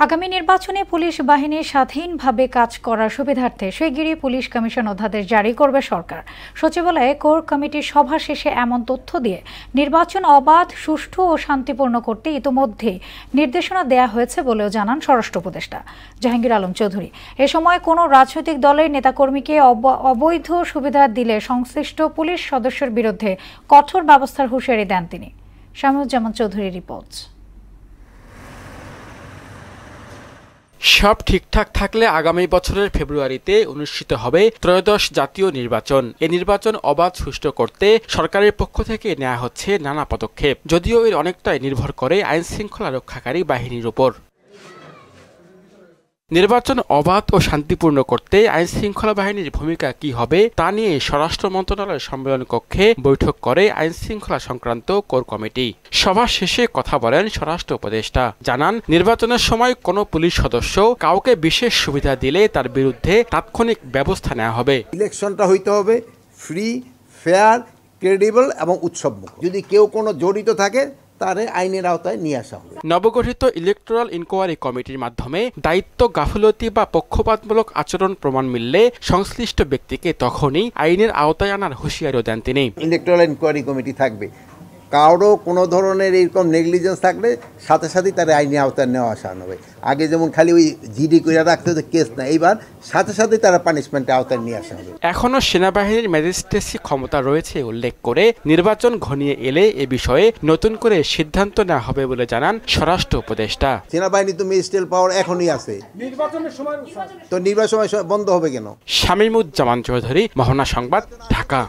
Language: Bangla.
আগামী নির্বাচনে পুলিশ বাহিনী স্বাধীনভাবে কাজ করার সুবিধার্থে শিগগিরই পুলিশ কমিশন অধ্যাদেশ জারি করবে সরকার। সচিবালয়ে কোর কমিটির সভা শেষে এমন তথ্য দিয়ে নির্বাচন অবাধ, সুষ্ঠু ও শান্তিপূর্ণ করতে ইতিমধ্যেই নির্দেশনা দেয়া হয়েছে বলেও জানান স্বরাষ্ট্র উপদেষ্টা জাহাঙ্গীর আলম চৌধুরী। এ সময় কোনো রাজনৈতিক দলের নেতাকর্মীকে অবৈধ সুবিধা দিলে সংশ্লিষ্ট পুলিশ সদস্যের বিরুদ্ধে কঠোর ব্যবস্থার হুঁশিয়ারি দেন তিনি। শামীউজ্জামান চৌধুরীর রিপোর্ট। সব ঠিকঠাক থাকলে আগামী বছরের ফেব্রুয়ারিতে অনুষ্ঠিত হবে ত্রয়োদশ জাতীয় নির্বাচন। এই নির্বাচন অবাধ সুষ্ঠু করতে সরকারের পক্ষ থেকে নেওয়া হচ্ছে নানা পদক্ষেপ, যদিও এর অনেকটাই নির্ভর করে আইন শৃঙ্খলা রক্ষাকারী বাহিনীর উপর। নির্বাচন অবাধ ও শান্তিপূর্ণ করতে আইন শৃঙ্খলা বাহিনীর ভূমিকা কি হবে তা নিয়ে স্বরাষ্ট্র মন্ত্রণালয়ের সম্মেলন কক্ষে বৈঠক করে আইন শৃঙ্খলা সংক্রান্ত কোর কমিটি। সভা শেষে কথা বলেন স্বরাষ্ট্র উপদেষ্টা, জানান নির্বাচনের সময় কোনো পুলিশ সদস্য কাউকে বিশেষ সুবিধা দিলে তার বিরুদ্ধে তাৎক্ষণিক ব্যবস্থা নেওয়া হবে। ইলেকশনটা হইতে হবে ফ্রি, ফেয়ার, ক্রেডিবল এবং উৎসবমুখ। যদি কেউ কোনো জড়িত থাকে তারে আইনের আওতায় নিয়ে আসা হবে। নবগঠিত ইলেকটোরাল ইনকোয়ারি কমিটির মাধ্যমে দায়িত্ব গাফিলতি বা পক্ষপাতমূলক আচরণ প্রমাণ মিললে সংশ্লিষ্ট ব্যক্তিকে তখনই আইনের আওতায় আনার হুঁশিয়ারিও দেন তিনি। ইলেকটোরাল ইনকোয়ারি কমিটি থাকবে, কারো কোনো ধরনের এরকম নেগলিজেন্স থাকলে সাথে সাথেই তার আইনের আওতায় নেওয়া আসা হবে। আগে যেমন খালি ওই জিডি করে রাখতে হতো কেস না, এইবার সাথে সাথেই তারা পানিশমেন্টের আওতায় নিয়ে আসা হবে। এখনও সেনাবাহিনীর ম্যাজিস্ট্রেসি ক্ষমতা রয়েছে উল্লেখ করে নির্বাচন ঘনিয়ে এলে এ বিষয়ে নতুন করে সিদ্ধান্ত নেওয়া হবে বলে জানান স্বরাষ্ট্র উপদেষ্টা। সেনাবাহিনী তো ম্যাজিস্ট্রেট পাওয়ার এখনই আছে, নির্বাচনের সময় বন্ধ হবে কেন? শামীমুজ্জামান চৌধুরী, মোহনা সংবাদ, ঢাকা।